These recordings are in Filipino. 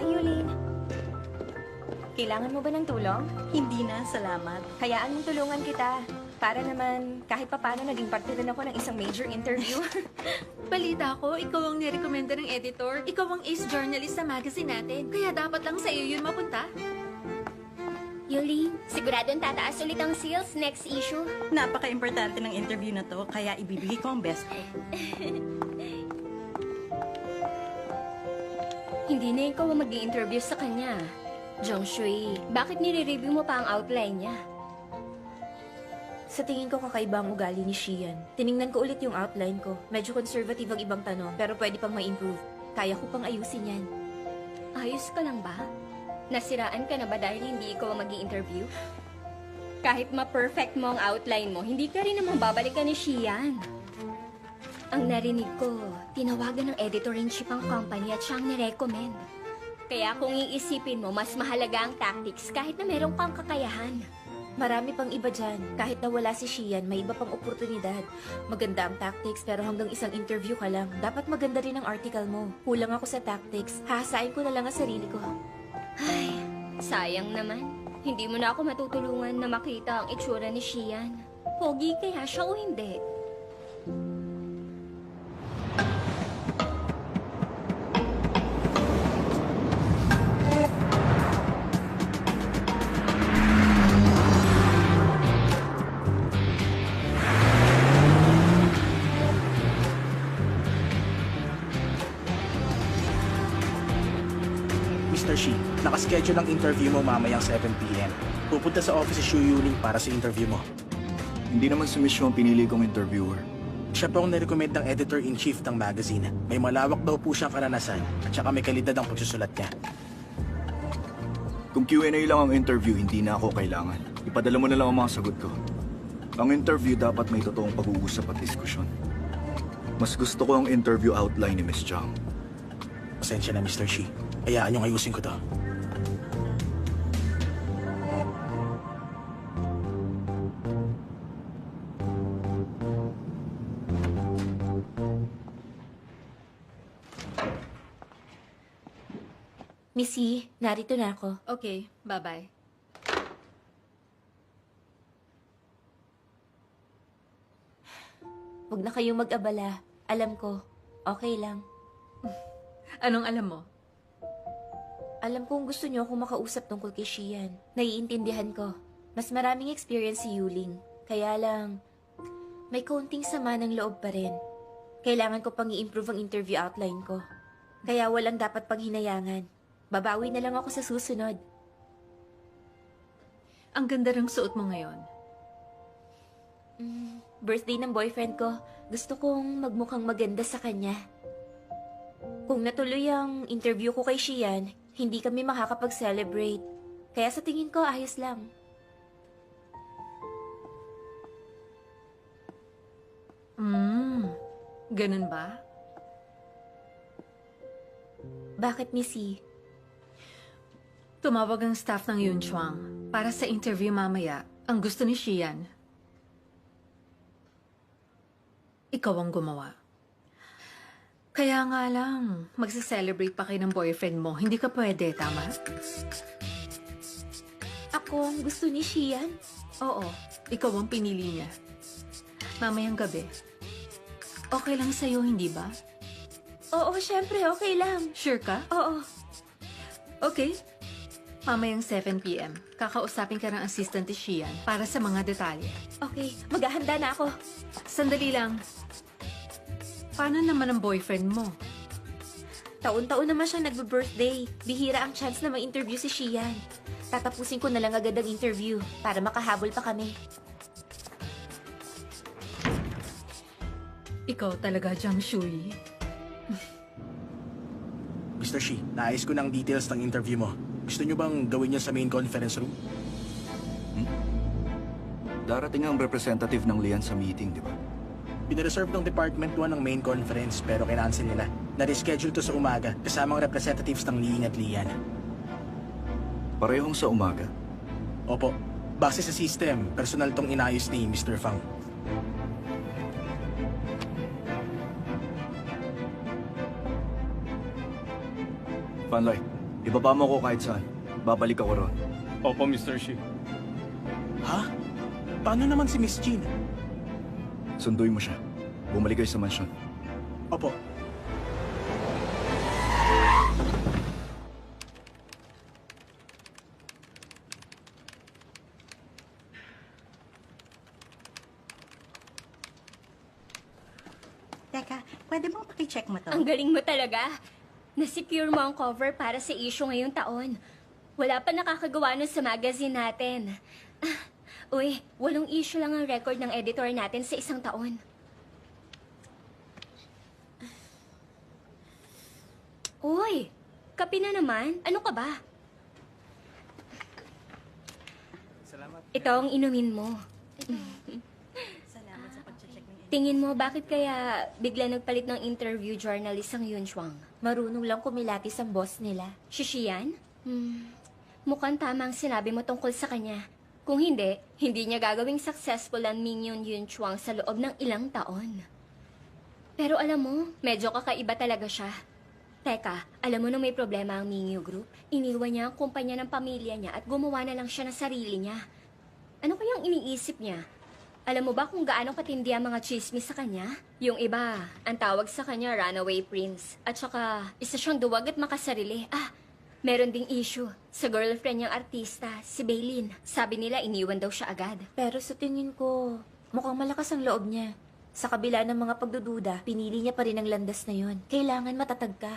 Hi, Yulin. Kailangan mo ba ng tulong? Hindi na, salamat. Hayaan mong tulungan kita. Para naman, kahit papano naging parte rin ako ng isang major interview. Balita ko, ikaw ang nirekomenda ng editor. Ikaw ang ace journalist sa magazine natin. Kaya dapat lang sa iyo yun mapunta. Yuli, siguradong tataas ulit ang sales next issue. Napaka-importante ng interview na to, kaya ibibigay ko ang best ko. Hindi na ikaw ang mag-i-interview sa kanya. Jongshui, bakit nire-review mo pa ang outline niya? Sa tingin ko kakaiba ang ugali ni Shian. Tiningnan ko ulit yung outline ko. Medyo conservative ang ibang tanong, pero pwede pang ma-improve. Kaya ko pang ayusin yan. Ayos ka lang ba? Nasiraan ka na ba dahil hindi ikaw ang mag-i-interview? Kahit ma-perfect mo ang outline mo, hindi ka rin naman babalikan ni Shian. Ang narinig ko, tinawagan ng editor-in-chief ang company at siyang nirecommend. Kaya kung iisipin mo, mas mahalaga ang tactics kahit na meron kang kakayahan. Marami pang iba dyan. Kahit na wala si Shian, may iba pang oportunidad. Maganda ang tactics, pero hanggang isang interview ka lang. Dapat maganda rin ang article mo. Kulang ako sa tactics. Hahasain ko na lang ang sarili ko. Ay, sayang naman. Hindi mo na ako matutulungan na makita ang itsura ni Shian. Pogi kaya siya o hindi? Mr. Shi, nakaschedule ang interview mo mamayang 7 p.m. Pupunta sa office si Shu Yuling para sa interview mo. Hindi naman si Miss Yu ang pinili kong interviewer. Siya po ang nirecommend ng editor-in-chief ng magazine. May malawak daw po siyang karanasan at saka may kalidad ang pagsusulat niya. Kung Q&A lang ang interview, hindi na ako kailangan. Ipadala mo na lang ang mga sagot ko. Ang interview dapat may totoong pag-uusap at diskusyon. Mas gusto ko ang interview outline ni Miss Chang. Pasensya na, Mr. Shi. Hayaan niyong ayusin ko to. Missy, narito na ako. Okay, bye-bye. Huwag na kayong mag-abala. Alam ko, okay lang. Anong alam mo? Alam kong gusto niyo akong makausap tungkol kay Shian. Naiintindihan ko. Mas maraming experience si Yuling. Kaya lang, may kaunting sama ng loob pa rin. Kailangan ko pang i-improve ang interview outline ko. Kaya walang dapat pang hinayangan. Babawi na lang ako sa susunod. Ang ganda ng suot mo ngayon. Birthday ng boyfriend ko. Gusto kong magmukhang maganda sa kanya. Kung natuloy ang interview ko kay Shian, hindi kami makakapag-celebrate. Kaya sa tingin ko, ayos lang. Ganun ba? Bakit, Missy? Tumawag ang staff ng Yunchuang para sa interview mamaya. Ang gusto ni Shian. Ikaw ang gumawa. Kaya nga lang, magsa-celebrate pa kayo ng boyfriend mo. Hindi ka pwede, tama? Ako ang gusto ni Shian? Oo, ikaw ang pinili niya. Mamayang gabi. Okay lang sa'yo, hindi ba? Oo, syempre, okay lang. Sure ka? Oo. Okay. Mamayang 7 p.m. Kakausapin ka ng assistant ni Shian para sa mga detalye. Okay, maghahanda na ako. Sandali lang. Paano naman ang boyfriend mo? Taon-taon naman siyang nagbe-birthday. Bihira ang chance na ma-interview si Shian. Tatapusin ko na lang agad ang interview para makahabol pa kami. Ikaw talaga, Jiang Shui. Mr. Shi, naayos ko ng details ng interview mo. Gusto niyo bang gawin niya sa main conference room? Darating ang representative ng Lian sa meeting, di ba? Pinareserve ng Department 1 ang main conference pero kinancel nila. Na-reschedule to sa umaga kasamang representatives ng Ling at Lian. Parehong sa umaga. Opo, base sa system, personal tong inayos ni Mr. Fang. Fanlay, Ibaba mo ko kahit saan. Babalik ako ron. Opo, Mr. Shi. Ha? Paano naman si Miss Jean? Sunduin mo siya. Bumalik kayo sa mansyon. Opo. Teka, pwede bang pakicheck mo to? Ang galing mo talaga. Nasecure mo ang cover para sa issue ngayong taon. Wala pa nakakagawa nun sa magazine natin. Uy, 8 issue lang ang record ng editor natin sa isang taon. Uy, kape na naman. Ano ka ba? Salamat. Ito ang inumin mo. Salamat sa pag-check ng interview. Tingin mo, bakit kaya bigla nagpalit ng interview journalist ang Yun Chuang? Marunong lang kumilatis ang boss nila. Shishiyan? Mukhang tama ang sinabi mo tungkol sa kanya. Kung hindi, hindi niya gagawing successful ang Mingyon Yun Chuang sa loob ng ilang taon. Pero alam mo, medyo kakaiba talaga siya. Teka, alam mo nung may problema ang Mingyu Group? Iniwan niya ang kumpanya ng pamilya niya at gumawa na lang siya ng sarili niya. Ano kayang iniisip niya? Alam mo ba kung gaano katindi ang mga chismis sa kanya? Yung iba, ang tawag sa kanya runaway prince. At saka, isa siyang duwag at makasarili. Meron ding issue sa girlfriend niyang artista, si Baylin. Sabi nila iniwan daw siya agad. Pero sa tingin ko, mukhang malakas ang loob niya. Sa kabila ng mga pagdududa, pinili niya pa rin ang landas na yon. Kailangan matatag ka.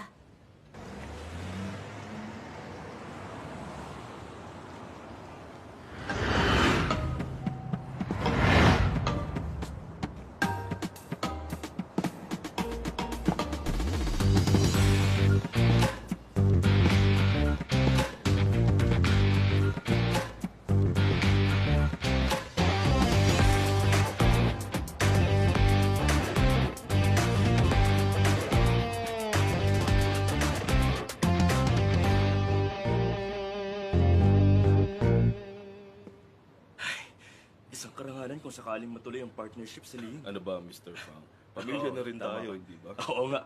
Isang karangalan kung sakaling matuloy ang partnership sa Ling. Ano ba, Mr. Fang? Pamilya na rin tama tayo, ka. hindi ba? Oo nga.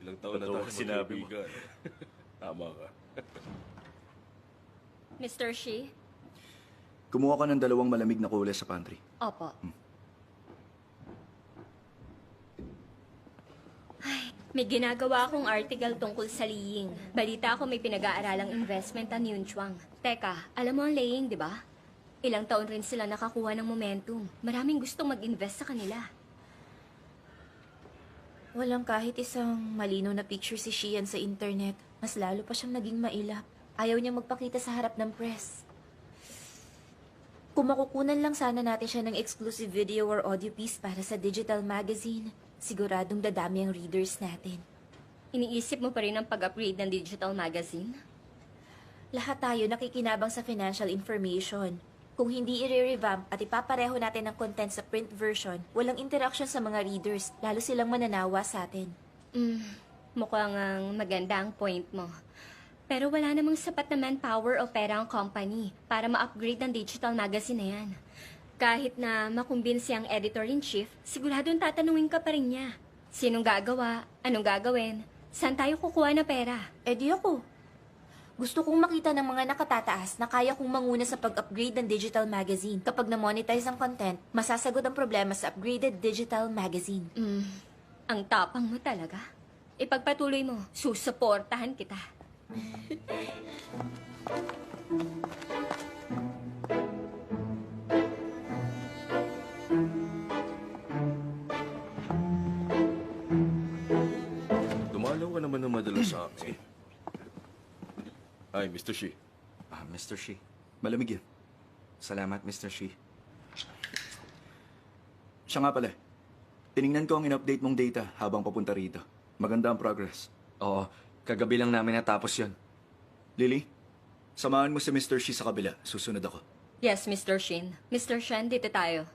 Ilang taon na Totoo tayo ang sinabi mo. magkaibigan. Tama ka. Mr. Shi? Kumuha ka ng 2 malamig na kule sa pantry. Opo. Ay, may ginagawa akong article tungkol sa Liying. Balita ko may pinag-aaralang investment ang Yun Chuang. Teka, alam mo ang Liying, di ba? Ilang taon rin sila nakakuha ng momentum. Maraming gustong mag-invest sa kanila. Walang kahit isang malinaw na picture si Shian sa internet. Mas lalo pa siyang naging mailap. Ayaw niyang magpakita sa harap ng press. Kung makukunan lang sana natin siya ng exclusive video or audio piece para sa digital magazine, siguradong dadami ang readers natin. Iniisip mo pa rin ang pag-upgrade ng digital magazine? Lahat tayo nakikinabang sa financial information. Kung hindi i-revamp at ipapareho natin ang content sa print version, walang interaction sa mga readers, lalo silang mananawa sa atin. Mukhang ang maganda ang point mo. Pero wala namang sapat na manpower o pera ang company para ma-upgrade ang digital magazine na yan. Kahit na makumbinsi ang editor-in-chief, siguradong tatanungin ka pa rin niya. Sinong gagawa? Anong gagawin? Saan tayo kukuha na pera? Eh di ako. Gusto kong makita ng mga nakatataas na kaya kong manguna sa pag-upgrade ng digital magazine. Kapag na-monetize ang content, masasagot ang problema sa upgraded digital magazine. Ang tapang mo talaga. Ipagpatuloy mo, susuportahan kita. Dumalaw ka naman ng madalas sa akin. Ay, Mr. Shi. Mr. Shi. Malamig yan. Salamat, Mr. Shi. Siya nga pala. Tiningnan ko ang in-update mong data habang papunta rito. Maganda ang progress. Oo, kagabi lang namin natapos yon. Lily, samahan mo si Mr. Shi sa kabila. Susunod ako. Yes, Mr. Shin. Mr. Shen, dito tayo.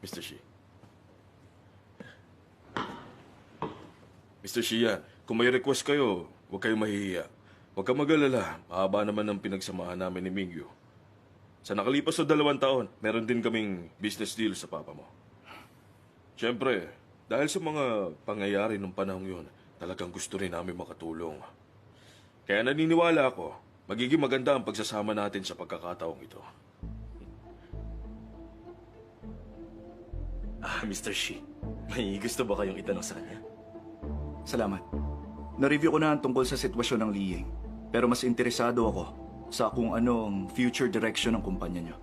Mr. Shi. Mr. Shian, kung may request kayo, huwag kayong mahihiya. Huwag kang mag-alala. Mahaba naman ang pinagsamahan namin ni Mingyu. Sa nakalipas na 2 taon, meron din kaming business deal sa papa mo. Siyempre, dahil sa mga pangyayari ng panahong yun, talagang gusto rin namin makatulong. Kaya naniniwala ako, magiging maganda ang pagsasama natin sa pagkakataong ito. Mr. Shi, may gusto ba kayong itanong sa kanya? Salamat. Na-review ko na ang tungkol sa sitwasyon ng Liying. Pero mas interesado ako sa kung ano ang future direction ng kumpanya niyo.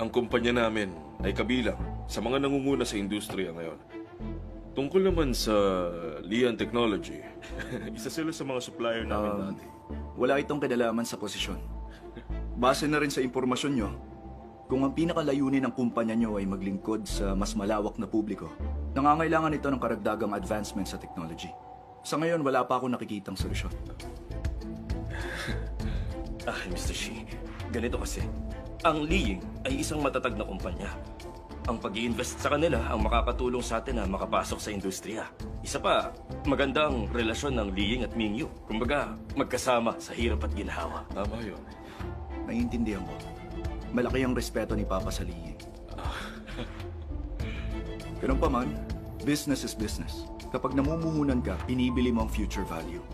Ang kumpanya namin ay kabilang sa mga nangunguna sa industriya ngayon. Tungkol naman sa Lian Technology, isa sila sa mga supplier namin dati. Wala itong kinalaman sa posisyon. Base na rin sa impormasyon nyo, kung ang pinakalayunin ng kumpanya nyo ay maglingkod sa mas malawak na publiko, nangangailangan ito ng karagdagang advancement sa technology. Sa ngayon, wala pa akong nakikitang solusyon. Mr. Shi, ganito kasi. Ang Liying ay isang matatag na kumpanya. Ang pag-i-invest sa kanila ang makakatulong sa atin na makapasok sa industriya. Isa pa, magandang relasyon ng Liying at Mingyu. Kumbaga, magkasama sa hirap at ginhawa. Tama yun. Naiintindihan ko. Malaki ang respeto ni Papa sa Liying. Ganun pa man, business is business. Kapag namumuhunan ka, pinibili mo ang future value.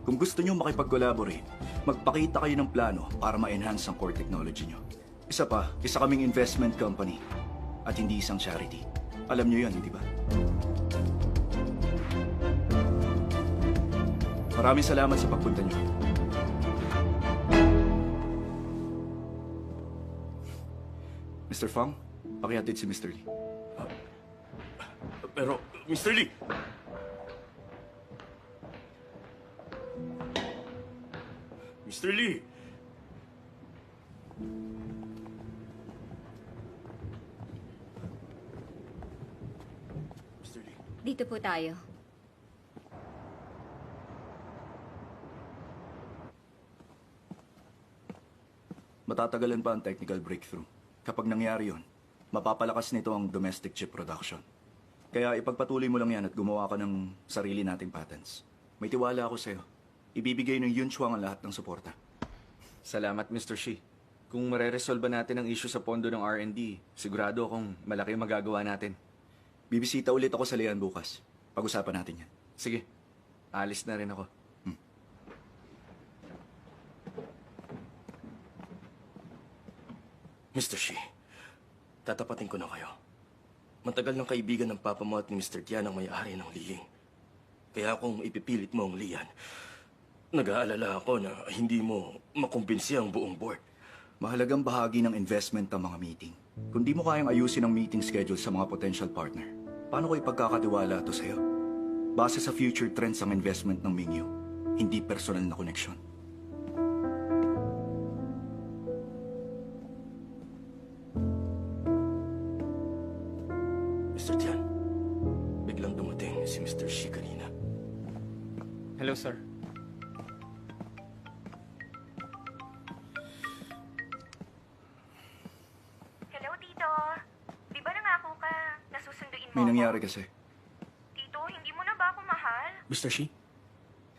Kung gusto nyo makipag-collaborate, magpakita kayo ng plano para ma-enhance ang core technology nyo. Isa pa, isa kaming investment company at hindi isang charity. Alam nyo yan, hindi ba? Maraming salamat sa pagpunta nyo. Mr. Fang, pakihatid si Mr. Lee. Pero, Mr. Lee! Mr. Lee! Mr. Lee. Dito po tayo. Matatagalan pa ang technical breakthrough. Kapag nangyari yon, mapapalakas nito ang domestic chip production. Kaya ipagpatuloy mo lang yan at gumawa ka ng sarili nating patents. May tiwala ako sa'yo. Ibibigay ng Yunchuang ang lahat ng suporta. Salamat, Mr. Shi. Kung mareresolba natin ang issue sa pondo ng R&D, sigurado akong malaki ang magagawa natin. Bibisita ulit ako sa Lian bukas. Pag-usapan natin yan. Sige, alis na rin ako. Mr. Shi, tatapatin ko na kayo. Matagal ng kaibigan ng papa mo at ni Mr. Tian ang may-ari ng Liying. Kaya kung ipipilit mo ang Lian, nag-aalala ako na hindi mo makumbinsi ang buong board. Mahalagang bahagi ng investment ang mga meeting. Kung di mo kayang ayusin ang meeting schedule sa mga potential partner, paano ko ipagkakatiwala ito sa'yo? Base sa future trends ang investment ng Mingyu, hindi personal na koneksyon. Mr. Tian, biglang dumating si Mr. Shi kanina. Hello, sir. Hello, Tito. Di ba nangako ka? Nasusunduin mo May ako? nangyari kasi. Tito, hindi mo na ba ako mahal? Mr. Shi,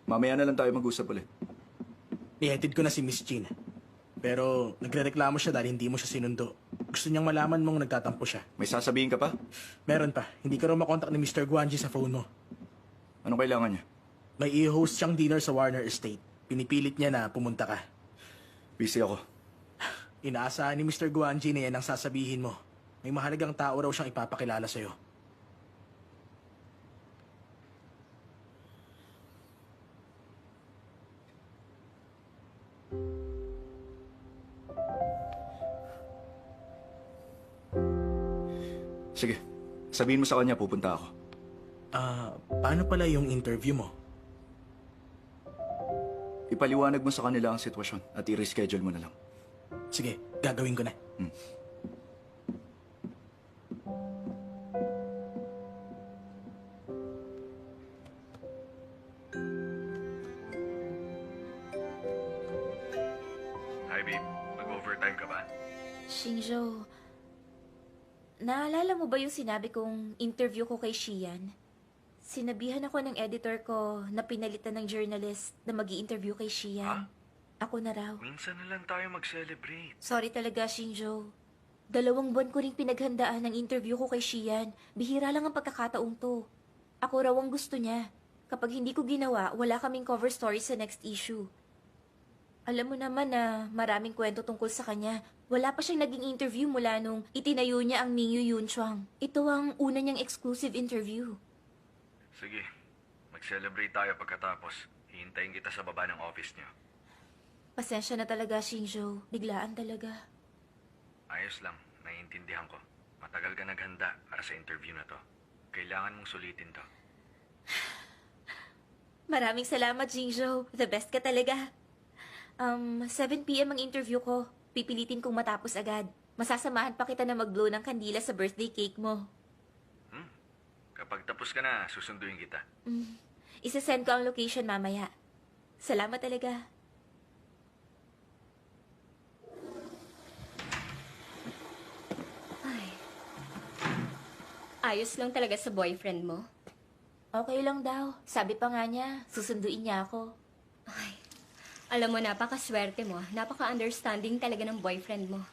Mamaya na lang tayo mag-usap ulit. nihatid ko na si Miss Jean. Pero nagrereklamo siya dahil hindi mo siya sinundo. Gusto niyang malaman mong nagtatampo siya. May sasabihin ka pa? Meron pa, hindi ka raw makontak ni Mr. Guanji sa phone mo. Anong kailangan niya? May i-host siyang dinner sa Warner Estate. Pinipilit niya na pumunta ka. Busy ako. Inaasahan ni Mr. Guanji na yan ang sasabihin mo. May mahalagang tao raw siyang ipapakilala sa'yo. Sige, sabihin mo sa kanya pupunta ako. Paano pala yung interview mo? Ipaliwanag mo sa kanila ang sitwasyon at i-reschedule mo na lang. Sige, gagawin ko na. Hi babe, mag-overtime ka ba? Xingzhou, naalala mo ba yung sinabi kong interview ko kay Xian? Sinabihan ako ng editor ko na pinalitan ng journalist na mag interview kay Xian. Ako na raw. Minsan na lang tayo mag-celebrate. Sorry talaga, Shinjo. 2 buwan ko ring pinaghandaan ng interview ko kay Shian. Bihira lang ang pagkakataong to. Ako raw ang gusto niya. Kapag hindi ko ginawa, wala kaming cover story sa next issue. Alam mo naman na maraming kwento tungkol sa kanya. Wala pa siyang naging interview mula nung itinayo niya ang Mingyu Yunchuang. Ito ang una niyang exclusive interview. Sige, mag-celebrate tayo pagkatapos. Hihintayin kita sa baba ng office niyo. Pasensya na talaga, Shinjo. Biglaan talaga. Ayos lang, naiintindihan ko. Matagal ka naghanda para sa interview na to. Kailangan mong sulitin to. Maraming salamat, Shinjo. The best ka talaga. 7 p.m. ang interview ko. Pipilitin kong matapos agad. Masasamahan pa kita na mag-blow ng kandila sa birthday cake mo. Kapag tapos ka na, susunduin kita. Isasend ko ang location mamaya. Salamat talaga. Ay. Ayos lang talaga sa boyfriend mo. Okay lang daw. Sabi pa nga niya, susunduin niya ako. Ay. Alam mo, napakaswerte mo. Napaka-understanding talaga ng boyfriend mo.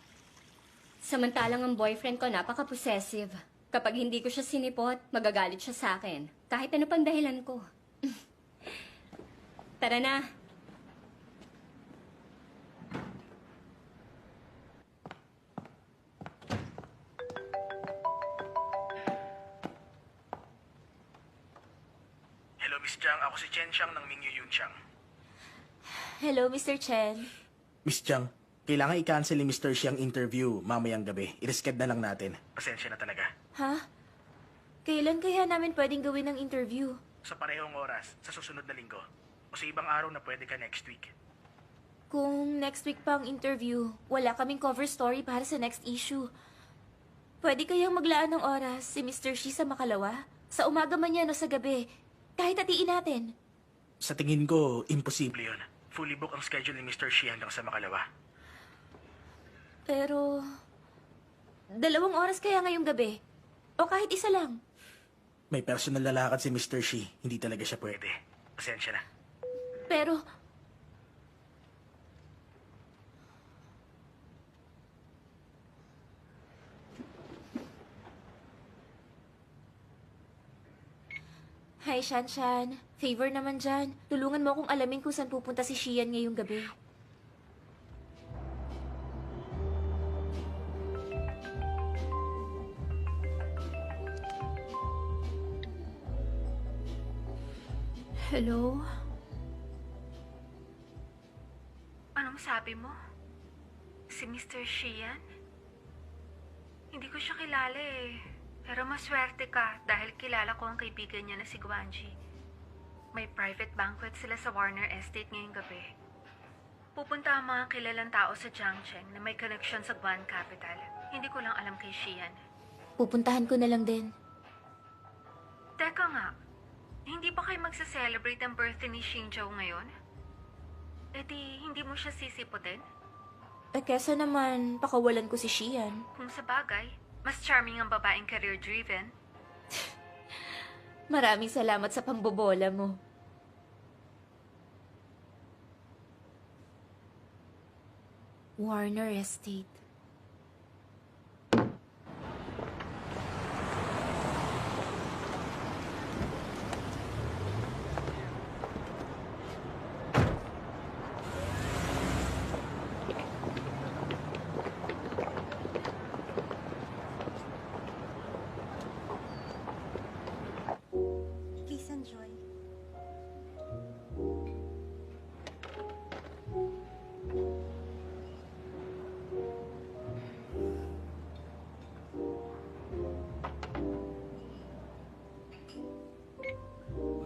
Samantalang ang boyfriend ko napaka-possessive. Kapag hindi ko siya sinipot, magagalit siya sa akin. Kahit ano pang dahilan ko. Tara na. Hello, Miss Jiang. Ako si Chen Xiang ng Mingyu Yunxiang. Hello, Mr. Chen. Miss Jiang, kailangan i-cancel ni Mr. Xi ang interview mamayang gabi. I-reschedule na lang natin. Pasensya na talaga. Ha? Kailan kaya namin pwedeng gawin ang interview? Sa parehong oras, sa susunod na linggo. O sa ibang araw na pwede ka next week. Kung next week pa ang interview, wala kaming cover story para sa next issue. Pwede kayang maglaan ng oras si Mr. Shi sa makalawa? Sa umaga man yan o sa gabi. Kahit hatiin natin. Sa tingin ko, imposible yun. Fully book ang schedule ni Mr. Xi hanggang sa makalawa. Pero, 2 oras kaya ngayong gabi? O kahit isa lang? May personal na lakad si Mr. Xi. Hindi talaga siya pwede. Pasensya na. Pero, Hi, Shanshan. Favor naman dyan. Tulungan mo akong alamin kung saan pupunta si Shian ngayong gabi. Hello? Anong sabi mo? Si Mr. Shian? Hindi ko siya kilala eh. Pero maswerte ka dahil kilala ko ang kaibigan niya na si Guanji. May private banquet sila sa Warner Estate ngayong gabi. Pupunta ang mga kilalang tao sa Jiangcheng na may connection sa Guan Capital. Hindi ko lang alam kay Shian. Pupuntahan ko na lang din. Teka nga, hindi ba kayo magsa-celebrate ang birthday ni Xingzhou ngayon? E di, hindi mo siya sisipotin? Eh, kesa naman, pakawalan ko si Shian. Kung sa bagay, mas charming ang babaeng career-driven. Maraming salamat sa pambobola mo. Warner Estate. Please enjoy.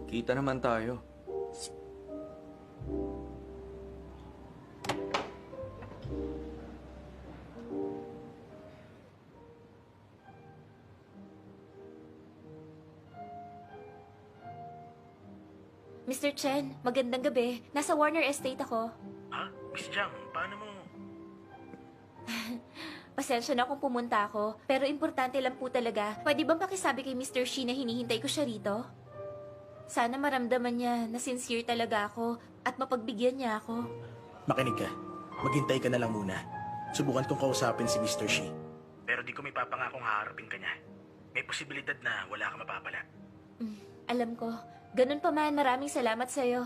Magkita naman tayo. Mr. Chen, magandang gabi. Nasa Warner Estate ako. Ha? Miss Jiang, paano mo? Pasensya na kung pumunta ako, pero importante lang po talaga. Pwede bang pakisabi kay Mr. Shi na hinihintay ko siya rito? Sana maramdaman niya na sincere talaga ako at mapagbigyan niya ako. Makinig ka. Maghintay ka na lang muna. Subukan kong kausapin si Mr. Shi. Pero di ko may papangakong haharapin ka niya. May posibilidad na wala ka mapapala. Alam ko. Ganun pa man, maraming salamat sa'yo.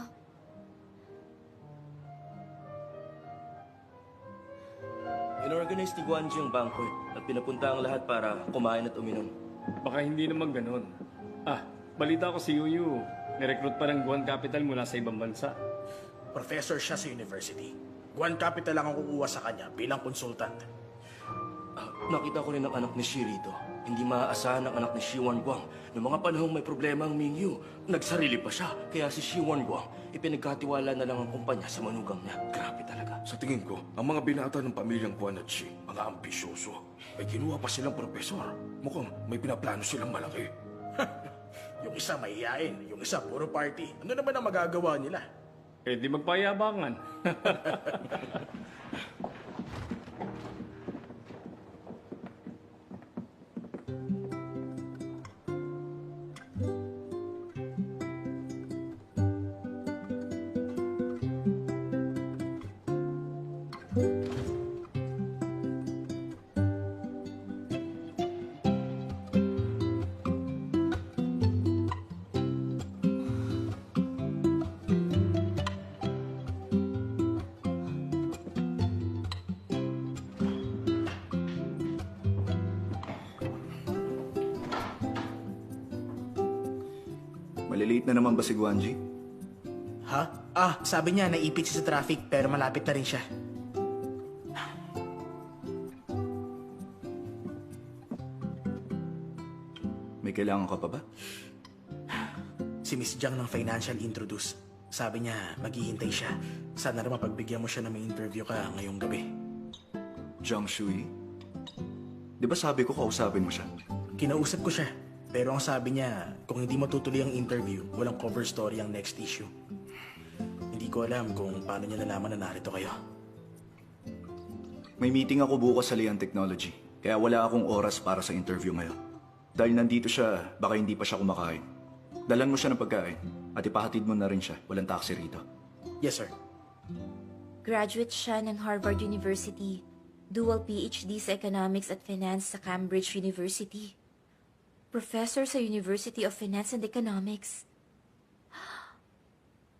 In-organize ni Guanji ang banquet at pinapunta ang lahat para kumain at uminom. Baka hindi naman ganun. Balita ko si Yuyu. Nirecruit pa ng Guan Capital mula sa ibang bansa. Professor siya sa university. Guan Capital lang ang kukuha sa kanya bilang consultant. Nakita ko rin ang anak ni Shi rito. Hindi maaasahan ang anak ni Shi Wanguang. Noong mga panahong may problema ang Mingyu, nagsarili pa siya. Kaya si Shi Wanguang, ipinagkatiwala na lang ang kumpanya sa manugang niya. Grabe talaga. Sa tingin ko, ang mga binata ng pamilyang Guan at Shi, mga ambisyoso. May kinuha pa silang profesor. Mukhang may pinaplano silang malaki. Yung isa mahihain, yung isa puro party. Ano naman ang magagawa nila? Eh di magpayabangan. Malilate na naman ba si Guanji? Ha? Sabi niya naipit siya sa traffic pero malapit na rin siya. May kailangan ka pa ba? Si Miss Jiang ng Financial Introduce. Sabi niya maghihintay siya. Sana rin mapagbigyan mo siya na may interview ka ngayong gabi. Jiang Shui? Di ba sabi ko kausapin mo siya? Kinausap ko siya. Pero ang sabi niya, kung hindi matutuloy ang interview, walang cover story ang next issue. Hindi ko alam kung paano niya nalaman na narito kayo. May meeting ako bukas sa Lian Technology, kaya wala akong oras para sa interview ngayon. Dahil nandito siya, baka hindi pa siya kumakain. Dalan mo siya ng pagkain at ipahatid mo na rin siya. Walang taxi rito. Yes, sir. Graduate siya ng Harvard University. Dual PhD sa Economics at Finance sa Cambridge University. Professor sa University of Finance and Economics.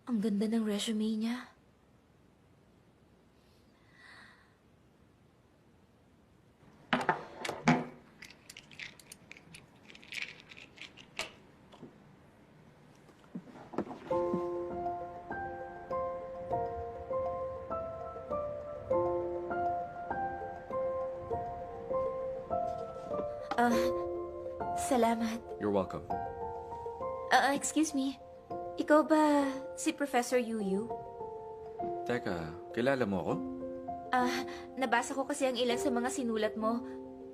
Ang ganda ng resume niya. Salamat. You're welcome. Excuse me. Ikaw ba si Professor Yuyu? Teka, kilala mo ako? Nabasa ko kasi ang ilan sa mga sinulat mo.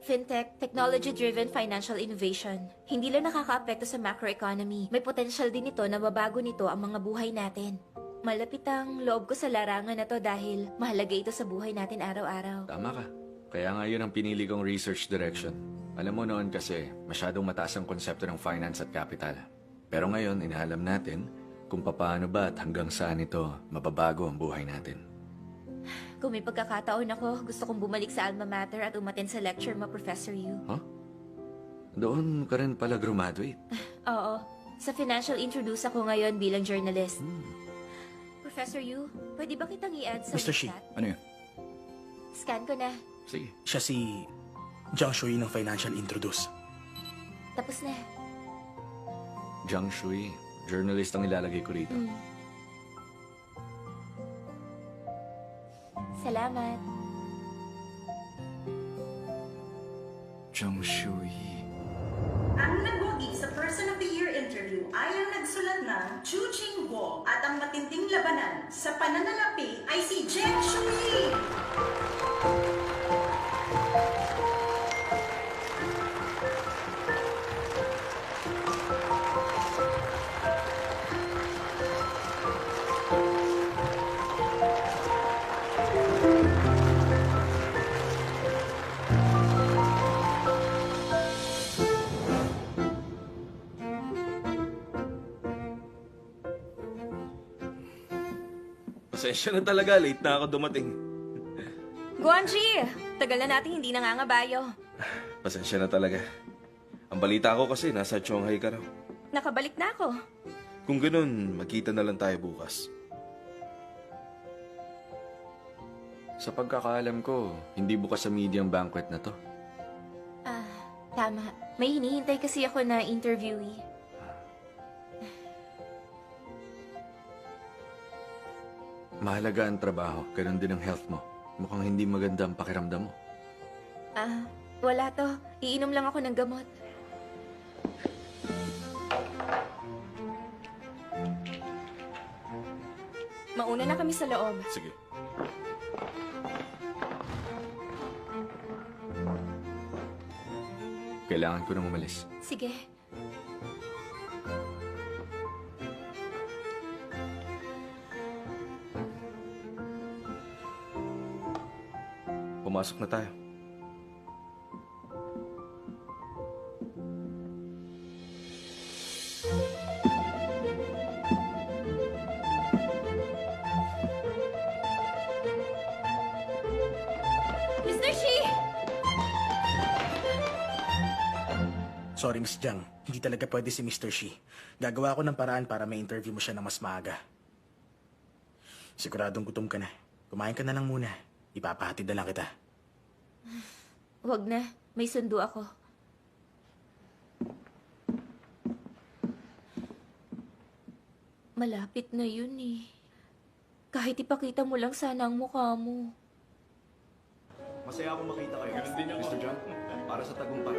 Fintech, technology-driven financial innovation. Hindi lang nakakaapekto sa macroeconomy. May potential din ito na mabago nito ang mga buhay natin. Malapit ang loob ko sa larangan na to dahil mahalaga ito sa buhay natin araw-araw. Tama ka. Kaya nga yun ang pinili kong research direction. Alam mo noon kasi, masyadong mataas ang konsepto ng finance at capital. Pero ngayon, inaalam natin kung paano ba at hanggang saan ito mababago ang buhay natin. Kung may pagkakataon ako, gusto kong bumalik sa alma mater at umattend sa lecture mo, Professor Yu. Huh? Doon ka rin pala graduate. Oo. Sa Financial Introduce ako ngayon bilang journalist. Professor Yu, pwede ba kitang i-add sa Mr. Shi, WhatsApp? Ano yun? Scan ko na. Sige. Siya si Jiang Shui ng Financial Introduce. Tapos na. Jiang Shui, journalist ang ilalagay ko rito. Salamat. Jiang Shui. Ang nagwagi sa Person of the Year interview ay ang nagsulat ng Chu Ching Guo at ang matinding labanan sa pananalapi ay si Jiang Shui! Pasensya na talaga, late na ako dumating. Guanji! Tagal na natin hindi nangangabayo. Pasensya na talaga. Ang balita ko kasi, nasa Shanghai ka raw. Nakabalik na ako. Kung ganun, magkita na lang tayo bukas. Sa pagkakaalam ko, hindi bukas sa medium banquet na to. Tama. May hinihintay kasi ako na interviewee. Mahalaga ang trabaho, ganun din ang health mo. Mukhang hindi maganda ang pakiramdam mo. Wala to. Iinom lang ako ng gamot. Mauna na kami sa loob. Sige. Kailangan ko nang umalis. Sige. Pumasok na tayo. Mr. Shi! Sorry, Miss Jiang. Hindi talaga pwede si Mr. Shi. Gagawa ko ng paraan para may interview mo siya ng mas maaga. Siguradong gutom ka na. Kumain ka na lang muna. Ipapahatid na lang kita. Huwag na. May sundo ako. Malapit na yun eh. Kahit ipakita mo lang sana ang mukha mo. Masaya akong makita kayo. Mr. John, para sa tagumpay.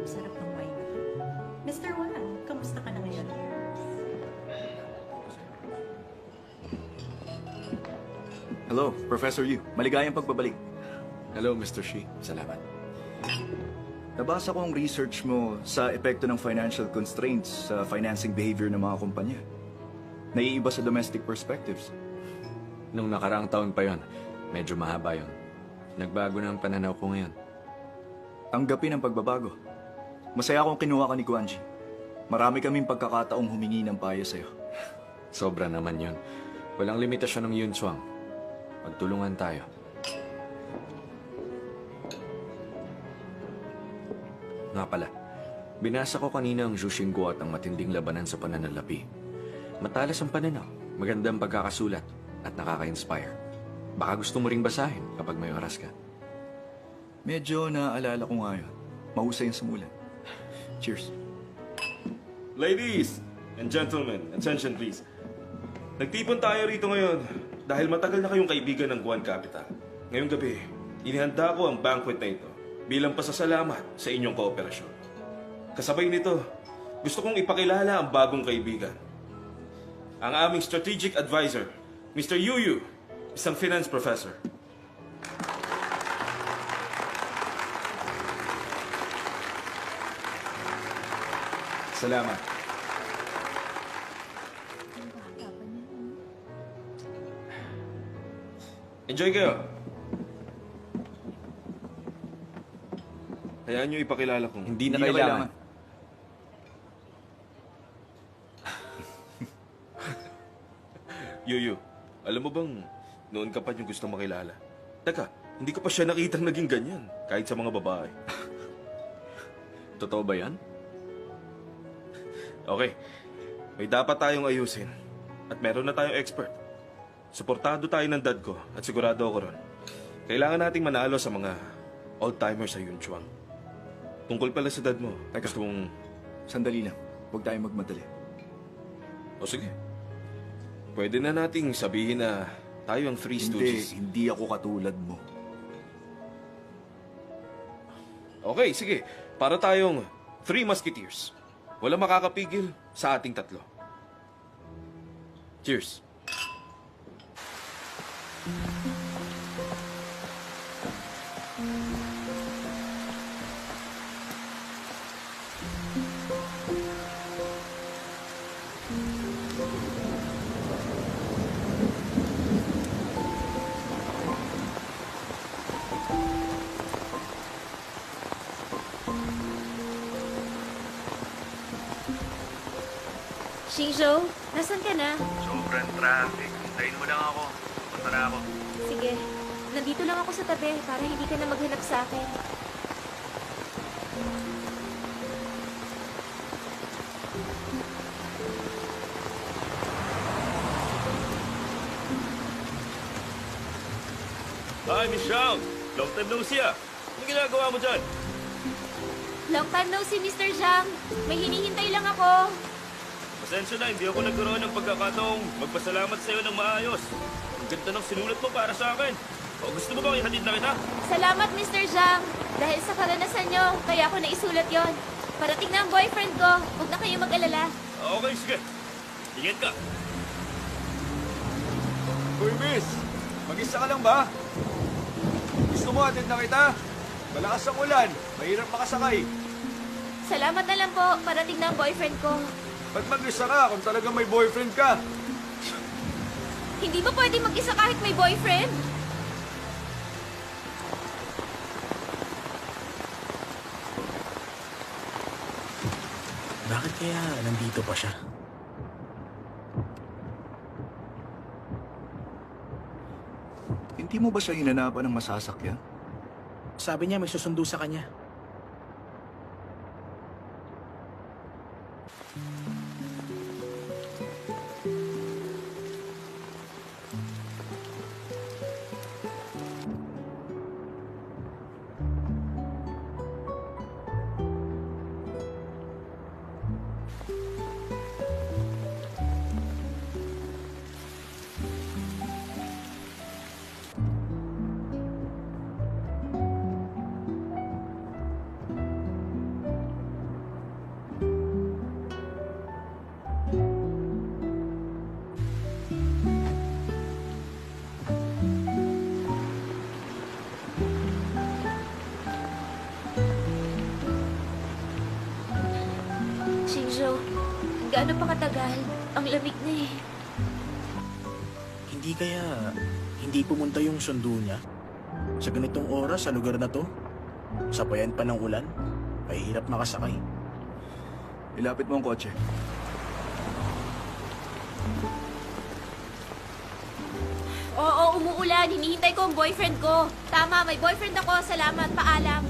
Sarap ng wine. Mr. Wang, kamusta ka na ngayon? Hello, Professor Yu. Maligayang pagbabalik. Hello, Mr. Shi. Salamat. Nabasa ko ang research mo sa epekto ng financial constraints sa financing behavior ng mga kumpanya. Naiiba sa domestic perspectives. Nung nakaraang taon pa yon, medyo mahaba yon. Nagbago na ang pananaw ko ngayon. Tanggapin ang pagbabago. Masaya akong kinuha ka ni Guanji. Marami kaming pagkakataong humingi ng payo sa'yo. Sobra naman yon. Walang limitasyon ng Yun Chuang. Magtulungan tayo. Nga pala, binasa ko kanina ang Zhu Xingguo at ang matinding labanan sa pananalapi. Matalas ang pananaw, magandang pagkakasulat, at nakaka-inspire. Baka gusto mo ring basahin kapag may oras ka. Medyo naaalala ko nga yun. Mahusay ang sumulat. Cheers. Ladies and gentlemen, attention please. Nagtipon tayo rito ngayon dahil matagal na kayong kaibigan ng Guan Capital. Ngayong gabi, inihanda ko ang banquet na ito bilang pasasalamat sa inyong kooperasyon. Kasabay nito, gusto kong ipakilala ang bagong kaibigan. Ang aming strategic advisor, Mr. Yu Yu, isang finance professor. Salamat. Enjoy kayo. Hayaan nyo ipakilala kong... Hindi na kailangan. Yuyu, alam mo bang noon ka pa yung gusto makilala? Teka, hindi ko pa siya nakitang naging ganyan, kahit sa mga babae. Totoo ba yan? Okay, may dapat tayong ayusin. At meron na tayong expert. Suportado tayo ng dad ko at sigurado ako ron. Kailangan nating manalo sa mga old-timers sa Yunchuang. Tungkol pala sa dad mo, gusto mong... Sandali lang. Huwag tayong magmadali. O sige. Pwede na nating sabihin na tayo ang Three Stooges. Hindi ako katulad mo. Okay, sige. Para tayong Three Musketeers. Walang makakapigil sa ating tatlo. Cheers. Shi, Jingzhou, nasan ka na? Sobrang traffic. Hintayin mo lang ako. Punta na ako. Sige, nandito lang ako sa tabi para hindi ka na maghanap sa akin. Hi, Miss Shang! Long time no see ah. Anong ginagawa mo dyan? Long time no see, Mr. Zhang. May hinihintay lang ako. Pasensya na, hindi ako nagkaroon ng pagkakataong magpasalamat sa'yo ng maayos. Ang ganda ng sinulat mo para sa akin. O gusto mo bang ihatid na kita? Salamat, Mr. Zhang. Dahil sa karanasan nyo, kaya ako naisulat yon. Parating na ang boyfriend ko. Huwag na kayo mag-alala. Okay, sige. Ingat ka. Uy, miss! Mag-isa ka lang ba? Gusto mo atid na kita? Malakas ang ulan. Mahirap makasakay. Salamat na lang po. Parating na ang boyfriend ko. Ba't mag-isa ka kung talagang may boyfriend ka? Hindi ba pwede mag-isa kahit may boyfriend? Bakit kaya nandito pa siya? Hindi mo ba siya hinanapan ng masasakyan? Sabi niya may susundo sa kanya. Jingzhou, gaano pa katagal? Ang lamig na eh. Hindi kaya hindi pumunta yung sundo niya? Sa ganitong oras sa lugar na to? Sabayan pa ng ulan? Mahirap makasakay. Ilapit mo ang kotse. Oo, umuulan. Hinihintay ko ang boyfriend ko. Tama, may boyfriend ako. Salamat, paalam.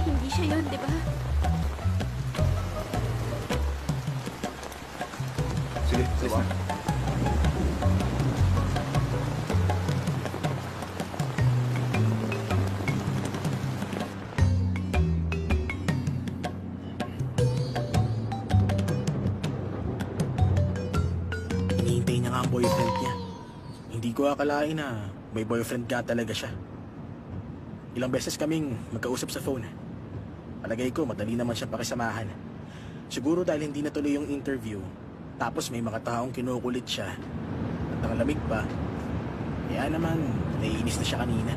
Hindi siya yun, di ba? Sige, sige. Hinihintay niya nga ang boyfriend niya. Hindi ko akalain na may boyfriend ka talaga siya. Ilang beses kaming magkausap sa phone. Palagay ko, madali naman siya pakisamahan. Siguro dahil hindi natuloy yung interview, tapos may mga taong kinukulit siya, at ang lamig pa, kaya naman, naiinis na siya kanina.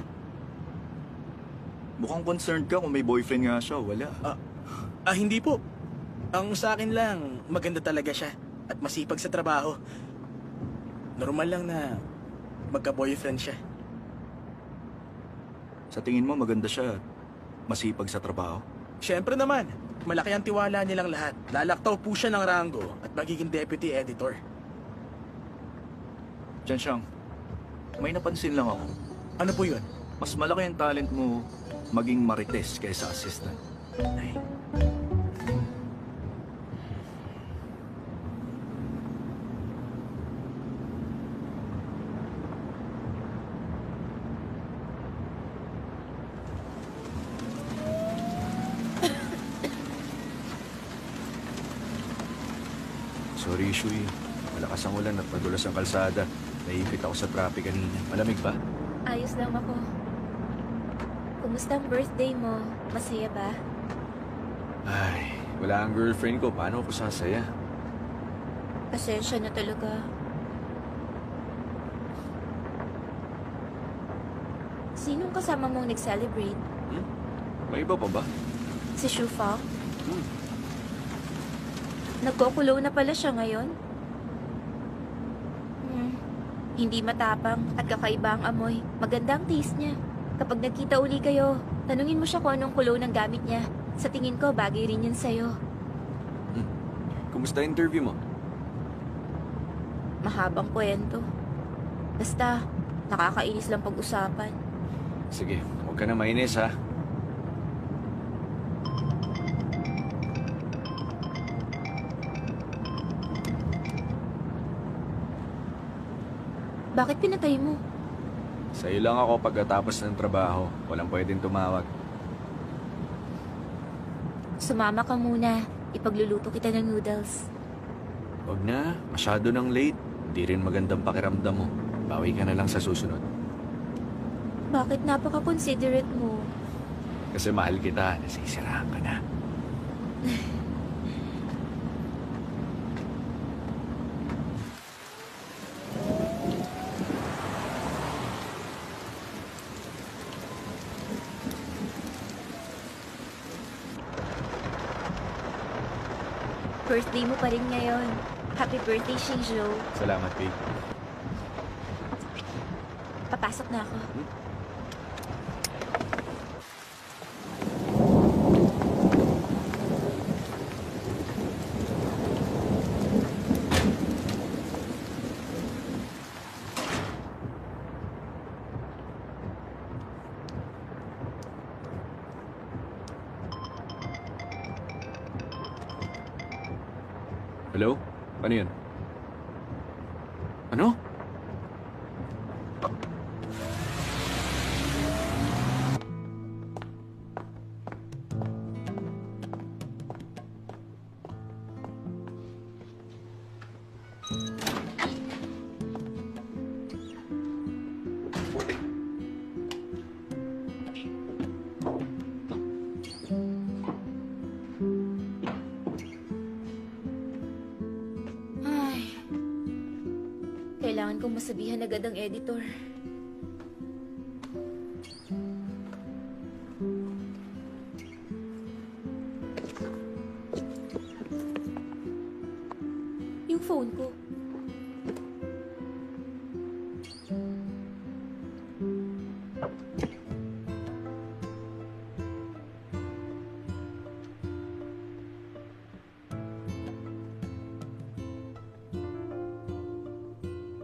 Mukhang concerned ka kung may boyfriend nga siya. Wala. Hindi po. Ang sa akin lang, maganda talaga siya at masipag sa trabaho. Normal lang na magka-boyfriend siya. Sa tingin mo maganda siya at masipag sa trabaho? Siyempre naman, malaki ang tiwala nilang lahat. Lalaktaw po siya ng ranggo at magiging deputy editor. Jan Xiang, may napansin lang ako. Ano po yun? Mas malaki ang talent mo maging marites kaysa assistant. Ay. Sorry, Shui. Malakas ang ulan at madulas ang kalsada. Naipit ako sa traffic kanina. Malamig ba? Ayos lang ako. Kumusta ang birthday mo? Masaya ba? Ay, wala ang girlfriend ko. Paano ako sasaya? Pasensya na talaga. Sinong kasama mong nag-celebrate? May iba pa ba? Si Shufang? Nagkukulo na pala siya ngayon? Hindi matapang at kakaiba ang amoy. Maganda ang taste niya. Kapag nagkita uli kayo, tanungin mo siya kung anong cologne ang gamit niya. Sa tingin ko, bagay rin yun sa'yo. Kumusta interview mo? Mahabang kwento. Basta, nakakainis lang pag-usapan. Sige, huwag ka na mainis ha. Bakit pinatay mo? Sa'yo lang ako pagkatapos ng trabaho. Walang pwedeng tumawag. Sumama ka muna. Ipagluluto kita ng noodles. Huwag na, masyado nang late. Hindi rin magandang pakiramdam mo. Bawi ka na lang sa susunod. Bakit napaka-considerate mo? Kasi mahal kita, nasisiraan ka na. Birthday mo pa rin ngayon. Happy birthday, Shinjo. Salamat, babe. Papasok na ako. Hello? Ano yun? Ano? Ay, kailangan kong masabihan agad ang editor. Yung phone ko.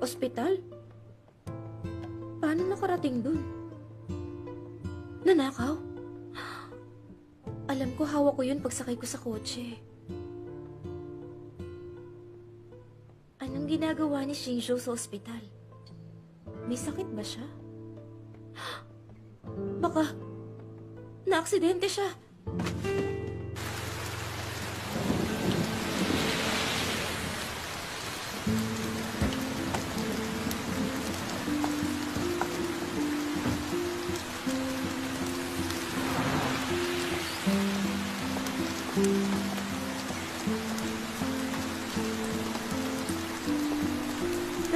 Ospital? Paano nakarating dun? Nanakaw? Alam ko hawak ko yun pagsakay ko sa kotse. Anong ginagawa ni Shinjo sa ospital? May sakit ba siya? Baka naaksidente siya.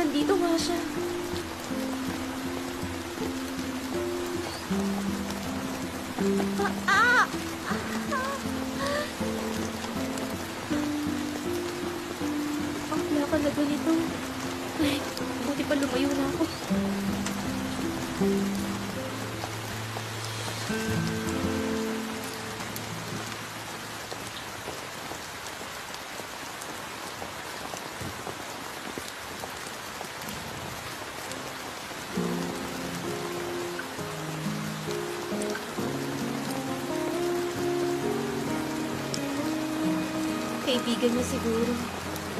Nandito nga siya. Ang plaka na ganito. Ay, buti pa lumayo na ako. Kaibigan niya siguro.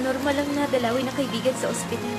Normal lang na dalawin ng kaibigan sa ospital.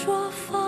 说谎。